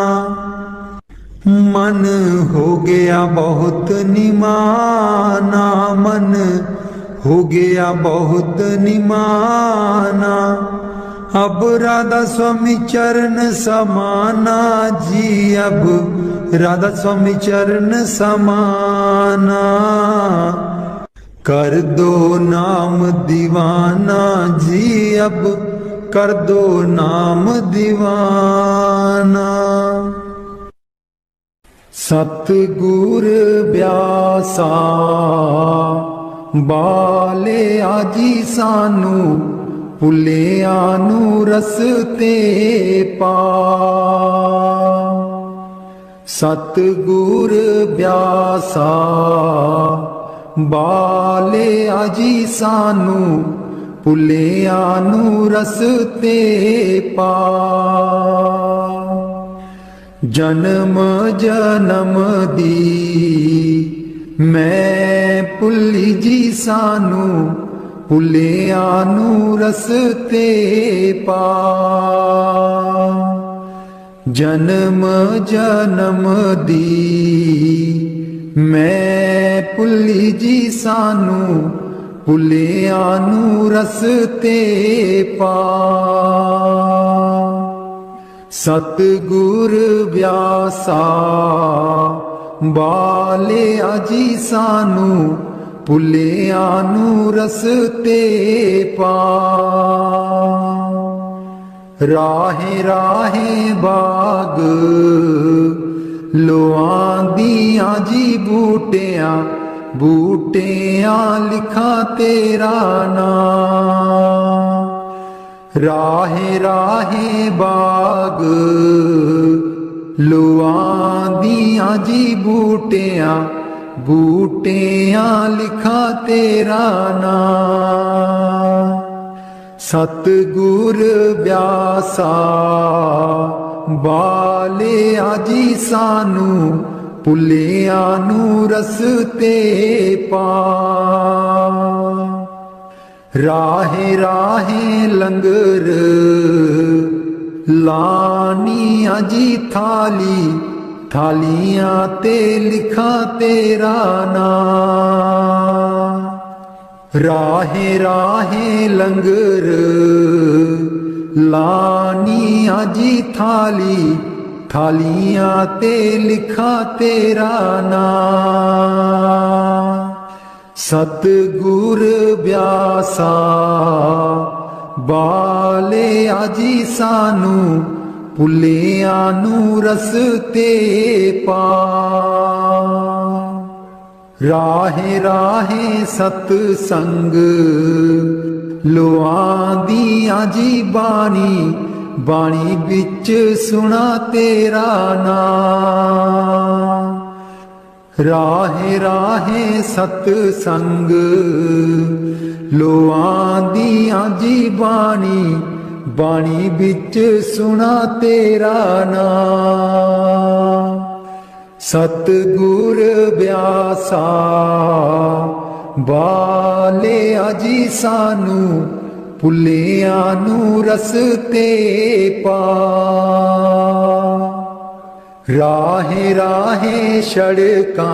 मन हो गया बहुत निमाना, मन हो गया बहुत निमाना। अब राधा स्वामी चरण समाना जी, अब राधा स्वामी चरण समाना। कर दो नाम दीवाना जी, अब कर दो नाम दीवाना। सतगुर ब्यासा बाले आजी सानू, भुलिया नू रस्ते पा। सतगुर ब्यासा बाले आजी सानू, भुलिया नू रस्ते पा। जन्म जन्म दी मैं भुली जी सानू, भुलिया नू रस्ते पा। जन्म जन्म दी मैं भुली जी सानू, भुलिया नू रस्ते पा। सतगुर व्यासा बाले आजी सानू, भुलिया नू रस्ते पा। राहे राहे बाग लोआंदियां जी बूटियां, बूटियां लिखा तेरा नाम। राहे राहे बाग लोआंदियां जी बूटियां, बूटियां लिखा तेरा नाम। सतगुर व्यासा बाले आजी सानू, भुलिया नू रस्ते पा। राहे राहे लंगर लानी आजी थाली, थालियां ते लिखा तेरा नाम। राहे राहे लंगर लानी आजी थाली, थालियां ते लिखा तेरा नाम। सतगुर व्यासा बाले आजी सानू, भुलिया नू रस्ते पा। राहे राहे सतसंग लोआंदियां जी बाणी, बाणी बिच सुना तेरा नाम। राहे राहे सतसंग लोआंदियां जी बाणी, बाणी बिच सुना तेरा नाम। सतगुर व्यासा बाले आजी सानू, भुलिया नू रस्ते पा। राहे राहे सड़कां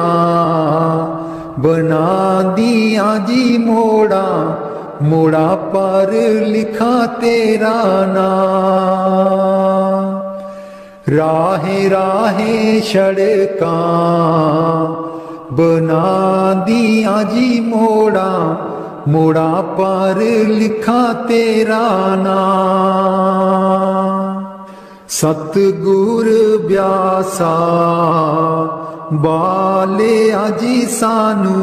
बना दियां जी मोड़ा, मोड़ा पर लिखा तेरा नाम। राहे राहे सड़कां बना दिया जी मोड़ा, मोड़ा पर लिखा तेरा नाम। सतगुर ब्यासा बाले आजी सानू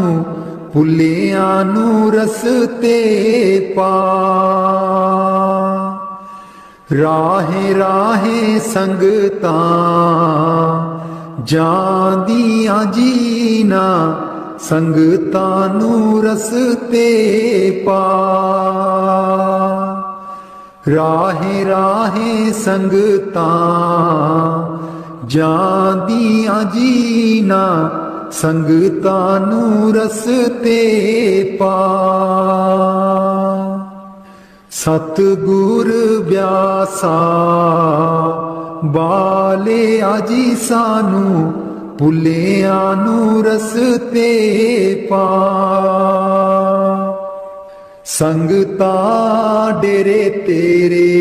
भुलिया नू रस्ते पा। राहे राहे संगतां जांदियां जीना, संगतां नू रस्ते पा। राहे राहे संगतां जांदियां जीना, संगतां नू रस्ते पा। सतगुर ब्यासा बाले आजी सानू भुलिया नू रस्ते पा। संगता डेरे तेरे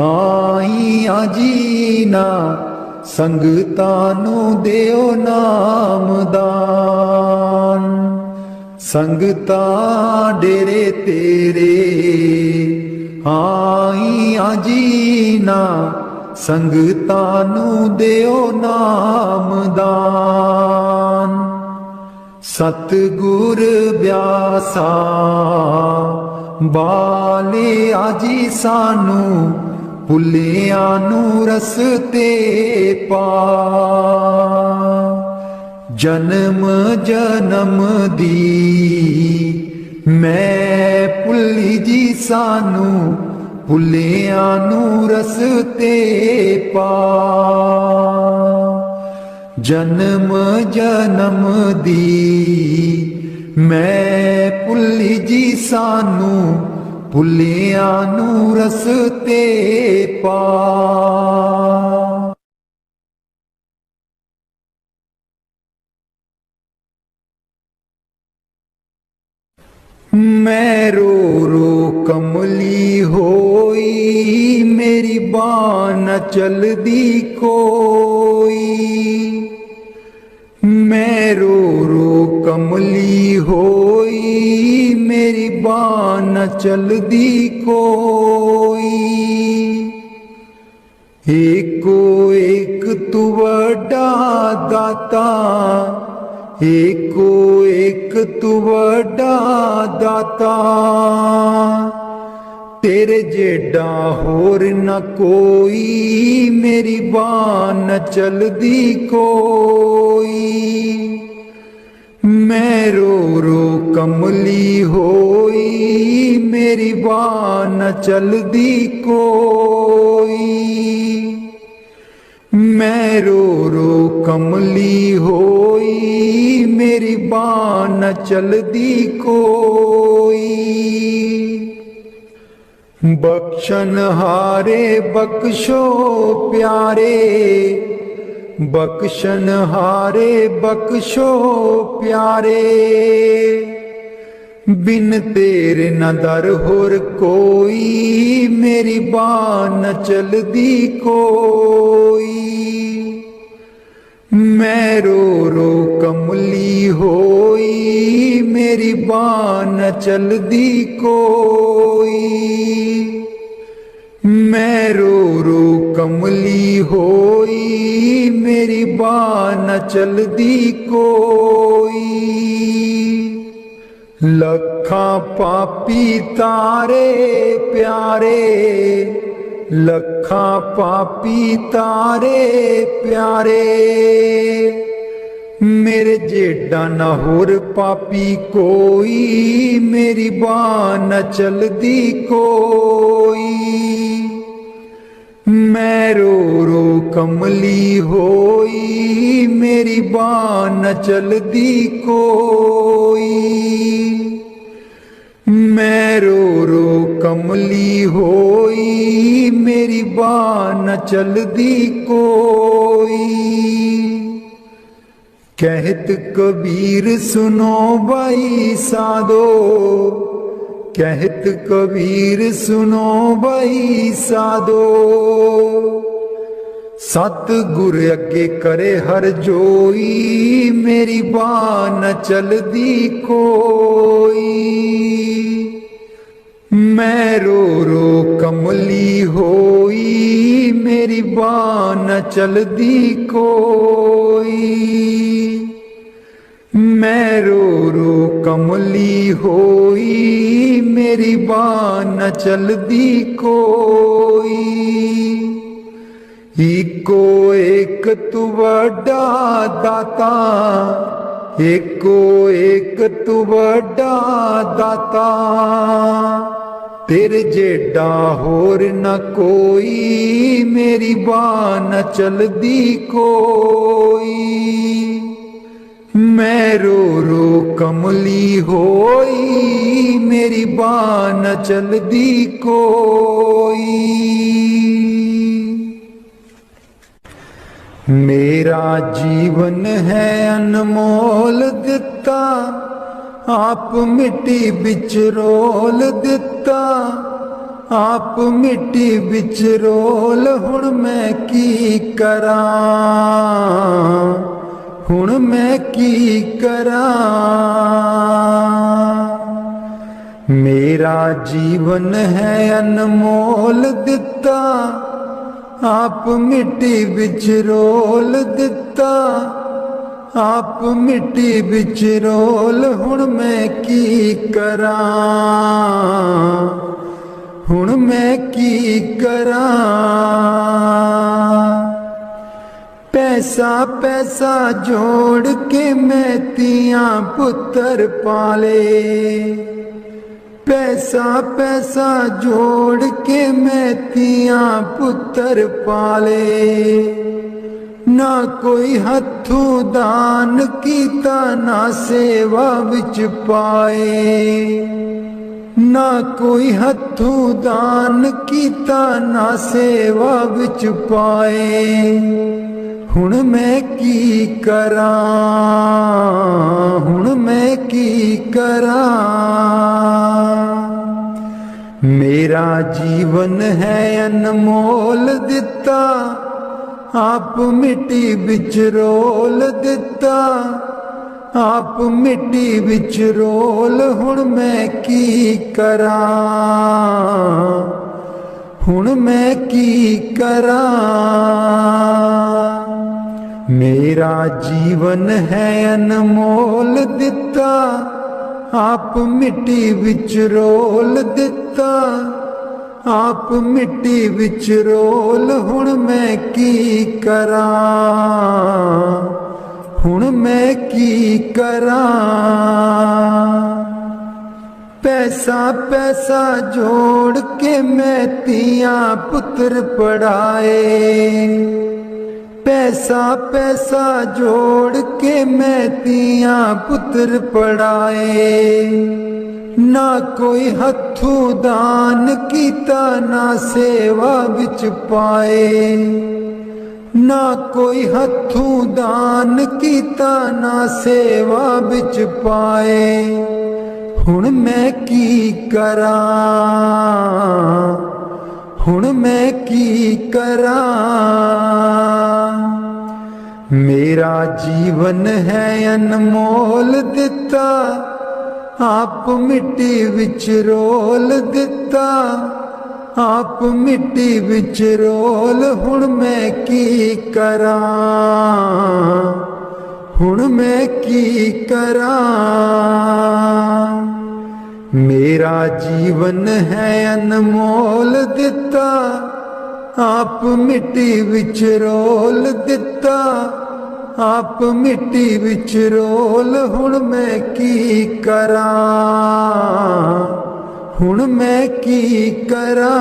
आईयां जीना, संगता नू देओ नाम दान। संगता डेरे तेरे आईयां जीना, संगता नू देओ नाम दान। सतगुर ब्यासा बाले आजी सानू भुलिया नू रस्ते पा। जन्म जन्म दी मैं भुली जी सानू भुलिया नू रस्ते पा। जन्म जन्म दी मैं भुली जी सानू भुलिया नू रस्ते पा। मैं रो रो कमली होई, मेरी बाँ न चलदी कोई। मैं रो रो कमली होई, मेरी बाँ न चलदी कोई। एको एक तू वड्डा दाता, एको एक तू वड्डा दाता। तेरे जेडा होर न कोई, मेरी बाँ न चलदी कोई। मैं रो रो कमली होई, मेरी बाँ न चलदी कोई। मैं रो रो कमली होई, मेरी बाँ न चलदी कोई। बख्शन हारे बख्शो प्यारे, बख्शन हारे बख्शो प्यारे। बिन तेरे न दर होर कोई, मेरी बाँ न चलदी कोई। मैं रो रो कमली होई, मेरी बाँ न चलदी कोई। मैं रो रो कमली होई, मेरी बाँ न चलदी कोई। लखां पापी तारे प्यारे, लखां पापी तारे प्यारे। मेरे जेडा न होर पापी कोई, मेरी बाँ न चलदी कोई। मैं रो रो कमली होई, मेरी बाँ न चलदी कोई। मैं रो रो कमली होई, मेरी बाँ न चलदी कोई। कहत कबीर सुनो भाई साधो, कहत कबीर सुनो भाई साधो, सतगुर अगे करे हर जोई, मेरी बाँ न चलदी कोई। मैं रो रो कमली होई, मेरी बाँ न चलदी कोई। मैं रो रो कमली होई, मेरी बाँ न चलदी कोई। इको एक तू वड्डा दाता, एको एक तू वड्डा दाता, तेरे जेडा होर न कोई, मेरी बाँ न चलदी कोई। मैं रो रो कमली होई, मेरी बाँ न चलदी कोई। मेरा जीवन है अनमोल दिता, आप मिट्टी बिच रोल दिता, आप मिट्टी बिच रोल। हुण मैं की करां, हुण मैं की करां। मेरा जीवन है अनमोल दिता, आप मिट्टी बिच रोल दिता, आप मिट्टी बिच रोल। हुण मैं की करां, हुण मैं की करां। पैसा पैसा जोड़ के मैं तियां पुत्र पाले, पैसा पैसा जोड़ के मैं तियां पुत्र पाले। ना कोई हथों दान कीता, ना सेवा विच पाए। ना कोई हथों दान कीता, ना सेवा विच पाए। हुण मैं की करां, हुण मैं की करां। मेरा जीवन है अनमोल दिता, आप मिट्टी बिच रोल दिता, आप मिट्टी बिच रोल। हुण मैं की करां, हुण मैं की करां। मेरा जीवन है अनमोल दिता, आप मिट्टी बिच रोल दिता, आप मिट्टी बिच रोल। हुण मैं की करां, हुण मैं की करां। पैसा पैसा जोड़ के मैं तियां पुत्र पढ़ाए, पैसा पैसा जोड़ के मैं तियां पुत्र पढ़ाए। ना कोई हथों दान कीता, ना सेवा विच पाए। ना कोई हथों दान कीता, ना सेवा विच पाए। हुण मैं की करां, हुण मैं की करां। मेरा जीवन है अनमोल दिता, आप मिट्टी विच रोल दिता, आप मिट्टी विच रोल। हुण मैं की करां, हुण मैं की करां। मेरा जीवन है अनमोल दिता, आप मिट्टी विच रोल दिता, आप मिट्टी विच रोल। हुण मैं की करां, हुण मैं की करां।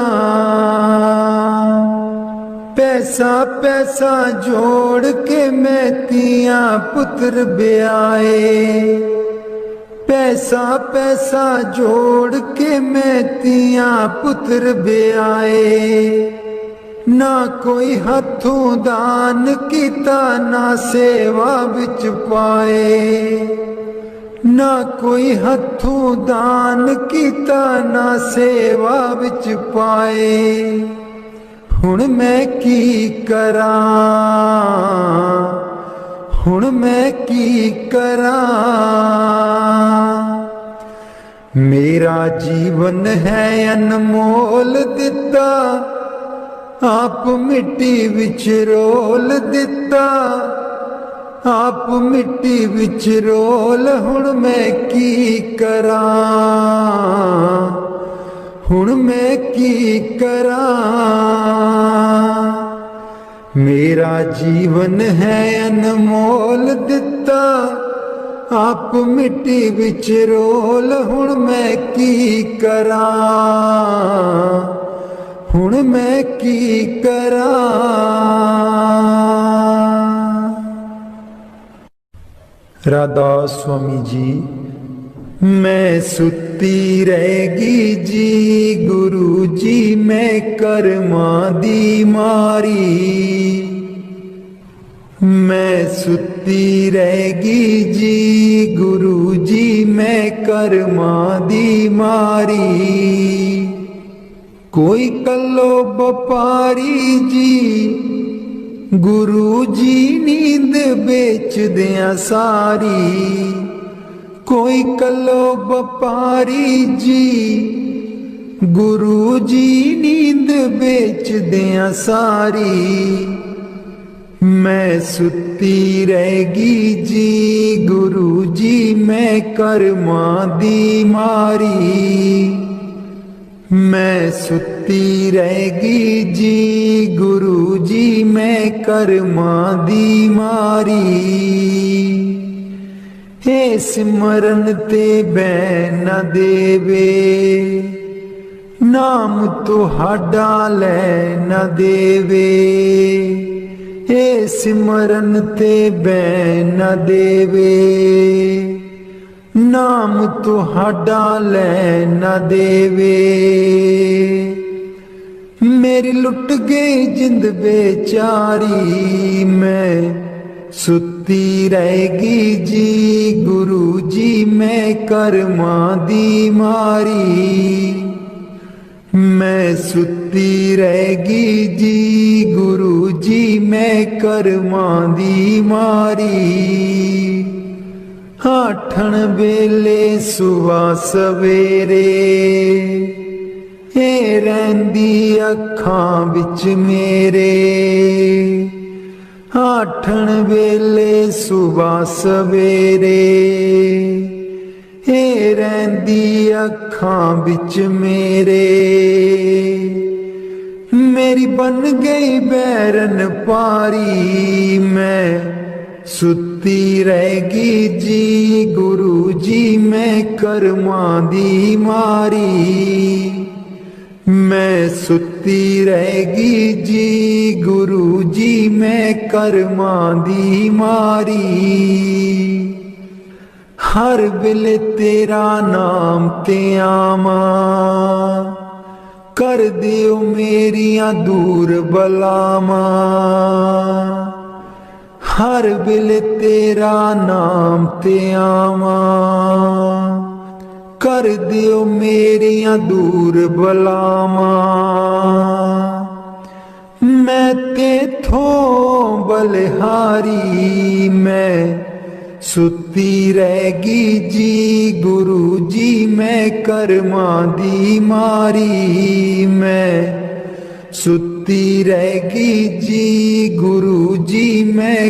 पैसा पैसा जोड़ के मैं तियां पुत्र ब्याए, पैसा पैसा जोड़ के मैं तियां पुत्र ब्याए। ना कोई हथों दान कीता, ना सेवा विच पाए। ना कोई हथों दान कीता ना सेवा विच पाए। हुण मैं की करां, हुण मैं की करां। मेरा जीवन है अनमोल दिता, आप मिट्टी विच रोल दिता, आप मिट्टी विच रोल। हुण मैं की करां, हुण मैं की करां। मेरा जीवन है अनमोल दिता, आप मिट्टी विच रोल। हुण मैं की करां, हुण मैं की करां। राधा स्वामी जी। मैं सुती रहेगी जी गुरु जी, मैं कर्मा दी मारी। मैं सुती रहेगी जी गुरु जी, मैं कर्मा दी मारी। कोई कल्लो बपारी जी गुरु जी नींद बेच दिया सारी। कोई कल्लो बपारी जी गुरु जी नींद बेच दिया सारी। मैं सुती रहेगी जी गुरु जी, मैं कर्मा दी मारी। मैं सुती रहेगी जी गुरु जी, मैं कर्मा दी मारी। हे सिमरन ते बैन न देवे, नाम तुहाडा लै न देवे। हे सिमरन ते बैन न देवे, नाम तुहाडा लै न देवे। मेरी लुट गई जिंद बेचारी, मैं सुती रहेगी जी गुरु जी, मैं कर्मा दी मारी। मैं सुती रहेगी जी गुरु जी, मैं कर्मा दी मारी। आठण वेले सुबह सवेरे, हे रहिंदी अखां विच मेरे। आठण वेले सुबह सवेरे, हे रहिंदी अखां विच मेरे। मेरी बन गई बैरन पारी, मैं सुती रहेगी जी गुरु जी, मैं कर्मा दी मारी। मैं सुती रहेगी जी गुरु जी, मैं कर्मा दी मारी। हर वेले तेरा नाम ते आवा, कर दियो मेरियां दूर बलावां। हर वेले तेरा नाम ते आवा, कर दियो मेरियां दूर बलावां। मैं तेथों बलिहारी, मैं सुती रहेगी जी गुरु जी, मैं कर्मा दी मारी। मैं सुती रहेगी जी गुरु जी, मैं